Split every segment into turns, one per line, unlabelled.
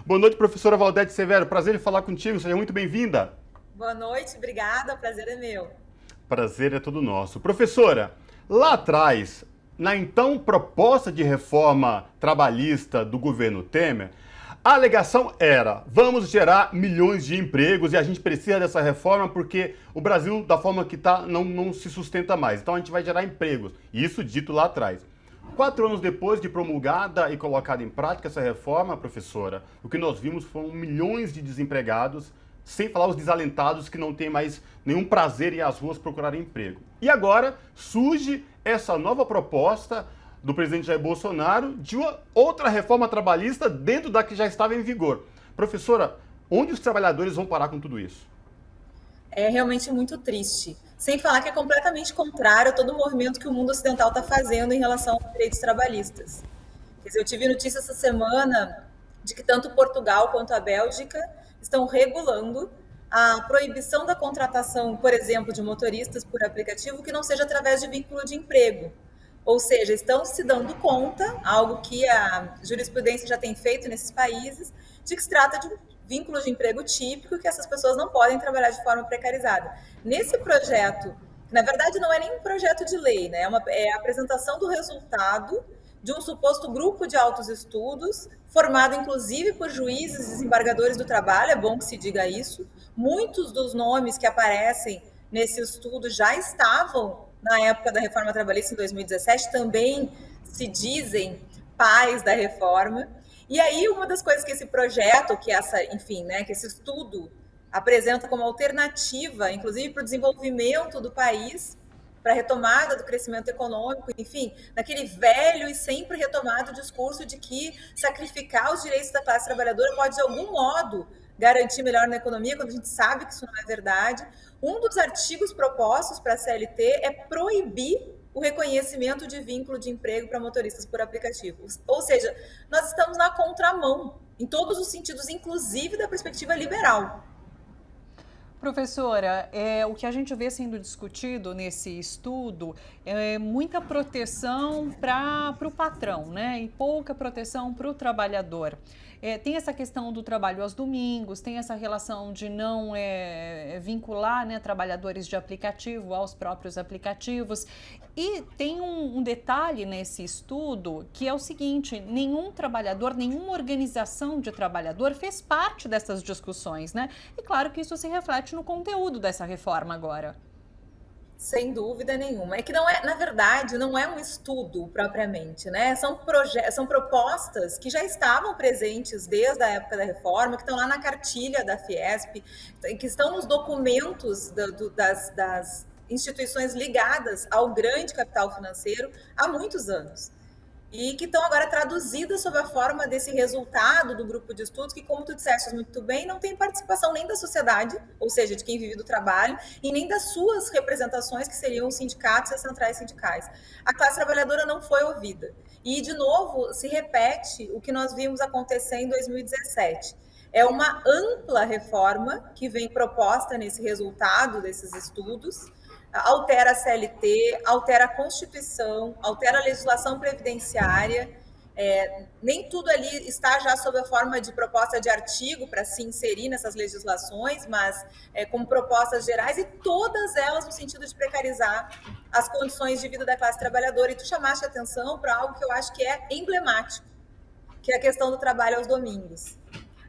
Boa noite, professora Valdete Severo. Prazer em falar contigo. Seja muito bem-vinda.
Boa noite, obrigada, o prazer é meu.
Prazer é todo nosso. Professora, lá atrás, na então proposta de reforma trabalhista do governo Temer, a alegação era: vamos gerar milhões de empregos e a gente precisa dessa reforma porque o Brasil, da forma que está, não se sustenta mais. Então a gente vai gerar empregos. Isso dito lá atrás. 4 anos depois de promulgada e colocada em prática essa reforma, professora, o que nós vimos foram milhões de desempregados, sem falar os desalentados que não têm mais nenhum prazer em ir às ruas procurar emprego. E agora surge essa nova proposta do presidente Jair Bolsonaro de uma outra reforma trabalhista dentro da que já estava em vigor. Professora, onde os trabalhadores vão parar com tudo isso?
É realmente muito triste. Sem falar que é completamente contrário a todo o movimento que o mundo ocidental está fazendo em relação aos direitos trabalhistas. Quer dizer, eu tive notícia essa semana de que tanto Portugal quanto a Bélgica estão regulando a proibição da contratação, por exemplo, de motoristas por aplicativo que não seja através de vínculo de emprego. Ou seja, estão se dando conta, algo que a jurisprudência já tem feito nesses países, de que se trata de um vínculo de emprego típico e que essas pessoas não podem trabalhar de forma precarizada. Nesse projeto, que na verdade não é nem um projeto de lei, né? É a apresentação do resultado de um suposto grupo de altos estudos, formado inclusive por juízes e desembargadores do trabalho, é bom que se diga isso. Muitos dos nomes que aparecem nesse estudo já estavam na época da reforma trabalhista em 2017, também se dizem pais da reforma. E aí, uma das coisas que esse projeto, que essa, enfim, né, que esse estudo apresenta como alternativa, inclusive para o desenvolvimento do país, para a retomada do crescimento econômico, enfim, naquele velho e sempre retomado discurso de que sacrificar os direitos da classe trabalhadora pode, de algum modo, garantir melhor na economia, quando a gente sabe que isso não é verdade. Um dos artigos propostos para a CLT é proibir o reconhecimento de vínculo de emprego para motoristas por aplicativos. Ou seja, nós estamos na contramão, em todos os sentidos, inclusive da perspectiva liberal.
Professora, o que a gente vê sendo discutido nesse estudo é muita proteção para o patrão, né? E pouca proteção para o trabalhador. Tem essa questão do trabalho aos domingos, tem essa relação de não vincular, né, trabalhadores de aplicativo aos próprios aplicativos. E tem um detalhe nesse estudo que é o seguinte: nenhum trabalhador, nenhuma organização de trabalhador fez parte dessas discussões, né? E claro que isso se reflete no conteúdo dessa reforma agora.
Sem dúvida nenhuma. É que não é, na verdade, não é um estudo propriamente, né? São propostas que já estavam presentes desde a época da reforma, que estão lá na cartilha da Fiesp, que estão nos documentos das instituições ligadas ao grande capital financeiro há muitos anos. E que estão agora traduzidas sob a forma desse resultado do grupo de estudos, que, como tu disseste muito bem, não tem participação nem da sociedade, ou seja, de quem vive do trabalho, e nem das suas representações, que seriam os sindicatos e as centrais sindicais. A classe trabalhadora não foi ouvida. E, de novo, se repete o que nós vimos acontecer em 2017. É uma ampla reforma que vem proposta nesse resultado desses estudos, altera a CLT, altera a Constituição, altera a legislação previdenciária. Nem tudo ali está já sob a forma de proposta de artigo para se inserir nessas legislações, mas como propostas gerais, e todas elas no sentido de precarizar as condições de vida da classe trabalhadora. E tu chamaste a atenção para algo que eu acho que é emblemático, que é a questão do trabalho aos domingos.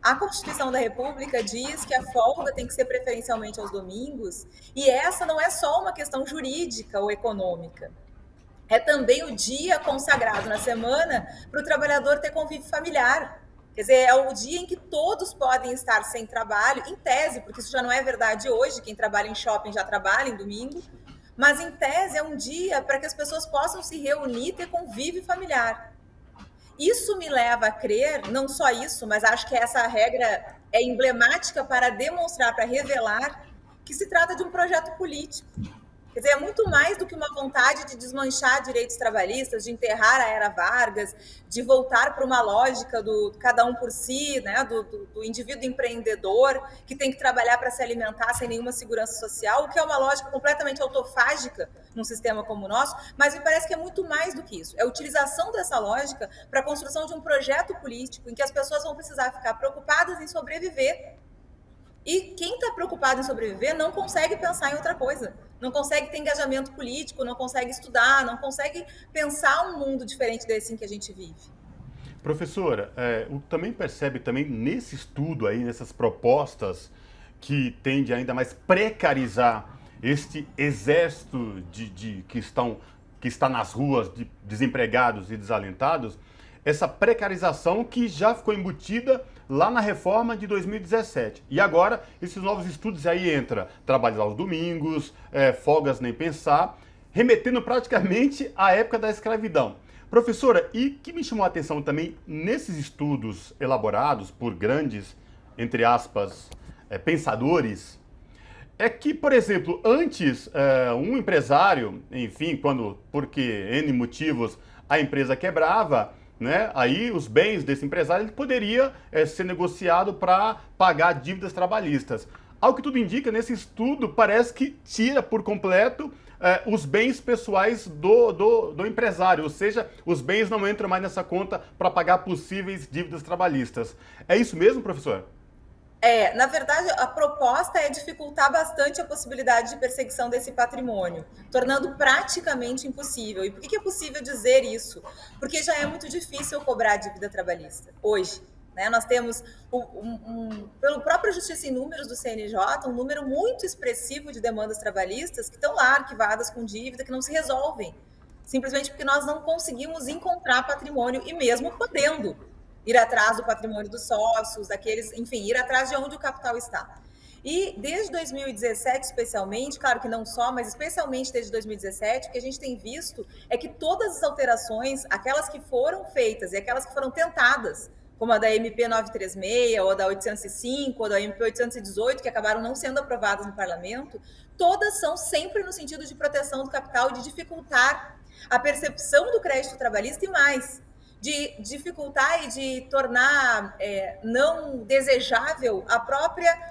A Constituição da República diz que a folga tem que ser preferencialmente aos domingos, e essa não é só uma questão jurídica ou econômica. É também o dia consagrado na semana para o trabalhador ter convívio familiar. Quer dizer, é o dia em que todos podem estar sem trabalho, em tese, porque isso já não é verdade hoje, quem trabalha em shopping já trabalha em domingo, mas em tese é um dia para que as pessoas possam se reunir e ter convívio familiar. Isso me leva a crer, não só isso, mas acho que essa regra é emblemática para demonstrar, para revelar que se trata de um projeto político. Quer Quer dizer, é muito mais do que uma vontade de desmanchar direitos trabalhistas, de enterrar a era Vargas, de voltar para uma lógica do cada um por si, né, do indivíduo empreendedor, que tem que trabalhar para se alimentar sem nenhuma segurança social, o que é uma lógica completamente autofágica num sistema como o nosso, mas me parece que é muito mais do que isso. É a utilização dessa lógica para a construção de um projeto político em que as pessoas vão precisar ficar preocupadas em sobreviver. E quem está preocupado em sobreviver não consegue pensar em outra coisa, não consegue ter engajamento político, não consegue estudar, não consegue pensar um mundo diferente desse em que a gente vive.
Professora, também percebe também nesse estudo aí, nessas propostas que tende ainda mais precarizar este exército que está nas ruas de desempregados e desalentados, essa precarização que já ficou embutida lá na reforma de 2017. E agora, esses novos estudos aí entra trabalhos aos domingos, folgas nem pensar, remetendo praticamente à época da escravidão. Professora, e que me chamou a atenção também nesses estudos elaborados por grandes, entre aspas, pensadores, é que, por exemplo, antes um empresário, enfim, porque N motivos a empresa quebrava, né, aí os bens desse empresário ele poderia ser negociado para pagar dívidas trabalhistas. Ao que tudo indica, nesse estudo parece que tira por completo os bens pessoais do empresário, ou seja, os bens não entram mais nessa conta para pagar possíveis dívidas trabalhistas. É isso mesmo, professor?
Na verdade, a proposta é dificultar bastante a possibilidade de perseguição desse patrimônio, tornando praticamente impossível. E por que é possível dizer isso? Porque já é muito difícil cobrar a dívida trabalhista hoje. Né? Nós temos, pelo próprio Justiça em Números do CNJ, um número muito expressivo de demandas trabalhistas que estão lá arquivadas com dívida, que não se resolvem, simplesmente porque nós não conseguimos encontrar patrimônio e mesmo podendo ir atrás do patrimônio dos sócios, daqueles, enfim, ir atrás de onde o capital está. E desde 2017, especialmente, claro que não só, mas especialmente desde 2017, o que a gente tem visto é que todas as alterações, aquelas que foram feitas e aquelas que foram tentadas, como a da MP 936, ou a da 805, ou da MP 818, que acabaram não sendo aprovadas no parlamento, todas são sempre no sentido de proteção do capital e de dificultar a percepção do crédito trabalhista e mais, de dificultar e de tornar não desejável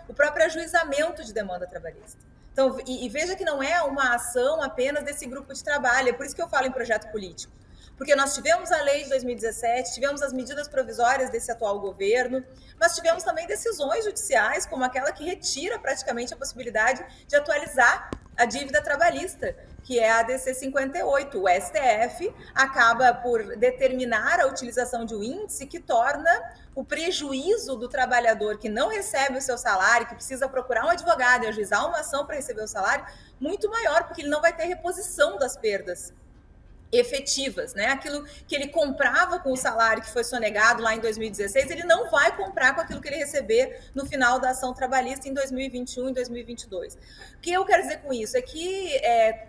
o próprio ajuizamento de demanda trabalhista. Então, e veja que não é uma ação apenas desse grupo de trabalho, é por isso que eu falo em projeto político. Porque nós tivemos a lei de 2017, tivemos as medidas provisórias desse atual governo, mas tivemos também decisões judiciais, como aquela que retira praticamente a possibilidade de atualizar a dívida trabalhista, que é a DC 58. O STF acaba por determinar a utilização de um índice que torna o prejuízo do trabalhador que não recebe o seu salário, que precisa procurar um advogado e ajuizar uma ação para receber o salário, muito maior, porque ele não vai ter reposição das perdas efetivas, né? Aquilo que ele comprava com o salário que foi sonegado lá em 2016, ele não vai comprar com aquilo que ele receber no final da ação trabalhista em 2021 e 2022. O que eu quero dizer com isso é que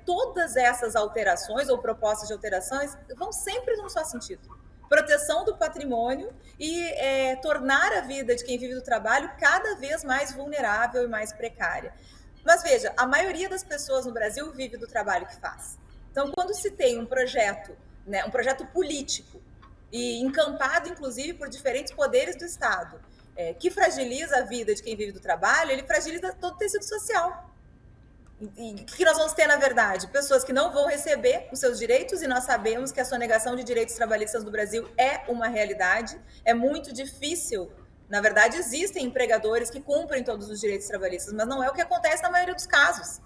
todas essas alterações ou propostas de alterações vão sempre num só sentido. Proteção do patrimônio e tornar a vida de quem vive do trabalho cada vez mais vulnerável e mais precária. Mas veja, a maioria das pessoas no Brasil vive do trabalho que faz. Então, quando se tem um projeto, né, um projeto político, e encampado, inclusive, por diferentes poderes do Estado, que fragiliza a vida de quem vive do trabalho, ele fragiliza todo o tecido social. E o que nós vamos ter, na verdade? Pessoas que não vão receber os seus direitos, e nós sabemos que a sonegação de direitos trabalhistas no Brasil é uma realidade, é muito difícil. Na verdade, existem empregadores que cumprem todos os direitos trabalhistas, mas não é o que acontece na maioria dos casos.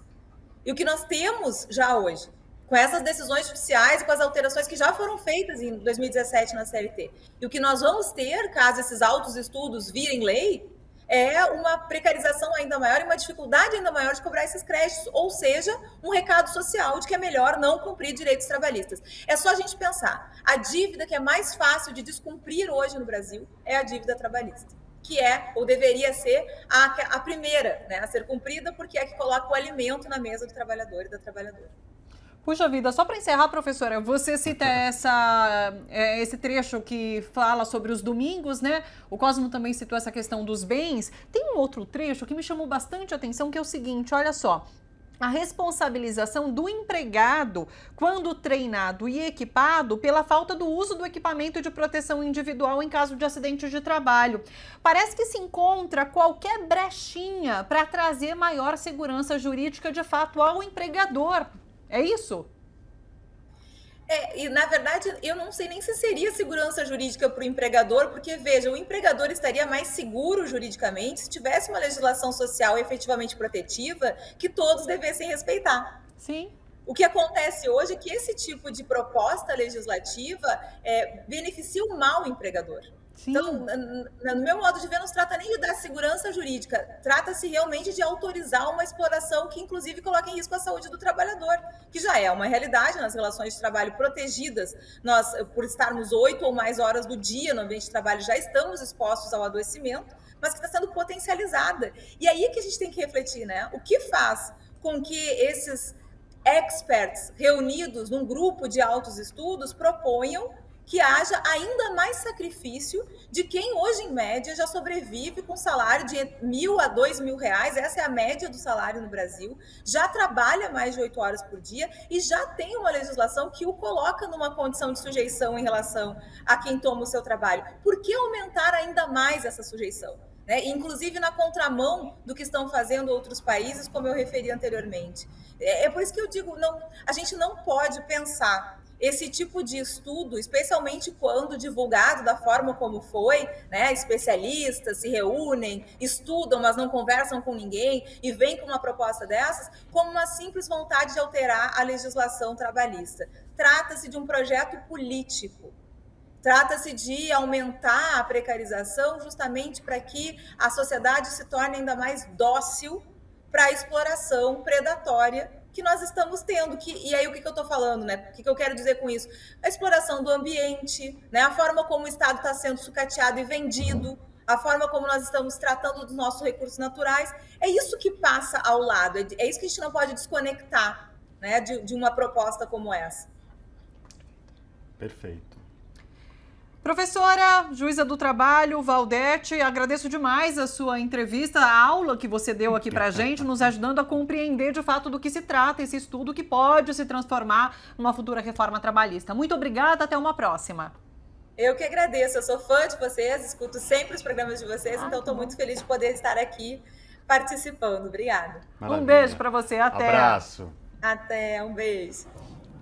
E o que nós temos já hoje, com essas decisões judiciais e com as alterações que já foram feitas em 2017 na CLT. E o que nós vamos ter, caso esses autos estudos virem lei, é uma precarização ainda maior e uma dificuldade ainda maior de cobrar esses créditos, ou seja, um recado social de que é melhor não cumprir direitos trabalhistas. É só a gente pensar, a dívida que é mais fácil de descumprir hoje no Brasil é a dívida trabalhista, que é, ou deveria ser, a primeira, né, a ser cumprida, porque é que coloca o alimento na mesa do trabalhador e da trabalhadora.
Puxa vida, só para encerrar, professora, você cita esse trecho que fala sobre os domingos, né? O Cosmo também citou essa questão dos bens. Tem um outro trecho que me chamou bastante atenção, que é o seguinte, olha só. a responsabilização do empregado quando treinado e equipado pela falta do uso do equipamento de proteção individual em caso de acidente de trabalho. Parece que se encontra qualquer brechinha para trazer maior segurança jurídica de fato ao empregador. É isso?
E na verdade, eu não sei nem se seria segurança jurídica para o empregador, porque, veja, o empregador estaria mais seguro juridicamente se tivesse uma legislação social efetivamente protetiva que todos devessem respeitar.
Sim.
O que acontece hoje é que esse tipo de proposta legislativa beneficia o mal empregador.
Sim.
Então, no meu modo de ver, não se trata nem de dar segurança jurídica, trata-se realmente de autorizar uma exploração que, inclusive, coloca em risco a saúde do trabalhador, que já é uma realidade nas relações de trabalho protegidas. Nós, por estarmos 8 ou mais horas do dia no ambiente de trabalho, já estamos expostos ao adoecimento, mas que está sendo potencializada. E aí que a gente tem que refletir, né? O que faz com que esses experts reunidos num grupo de altos estudos proponham que haja ainda mais sacrifício de quem hoje, em média, já sobrevive com salário de R$1.000 a R$2.000, essa é a média do salário no Brasil, já trabalha mais de 8 horas por dia e já tem uma legislação que o coloca numa condição de sujeição em relação a quem toma o seu trabalho. Por que aumentar ainda mais essa sujeição? Inclusive na contramão do que estão fazendo outros países, como eu referi anteriormente. É por isso que eu digo, a gente não pode pensar esse tipo de estudo, especialmente quando divulgado da forma como foi, né? Especialistas se reúnem, estudam, mas não conversam com ninguém e vêm com uma proposta dessas, como uma simples vontade de alterar a legislação trabalhista. Trata-se de um projeto político. Trata-se de aumentar a precarização justamente para que a sociedade se torne ainda mais dócil para a exploração predatória que nós estamos tendo. E aí o que eu estou falando, né? O que eu quero dizer com isso? A exploração do ambiente, né? A forma como o Estado está sendo sucateado e vendido, a forma como nós estamos tratando dos nossos recursos naturais. É isso que passa ao lado, é isso que a gente não pode desconectar, né, de uma proposta como essa.
Perfeito.
Professora, juíza do trabalho, Valdete, agradeço demais a sua entrevista, a aula que você deu aqui para a gente, nos ajudando a compreender de fato do que se trata esse estudo que pode se transformar numa futura reforma trabalhista. Muito obrigada, até uma próxima.
Eu que agradeço, eu sou fã de vocês, escuto sempre os programas de vocês, então estou muito feliz de poder estar aqui participando. Obrigada.
Maravilha. Um beijo para você, até.
Abraço.
Até, um beijo.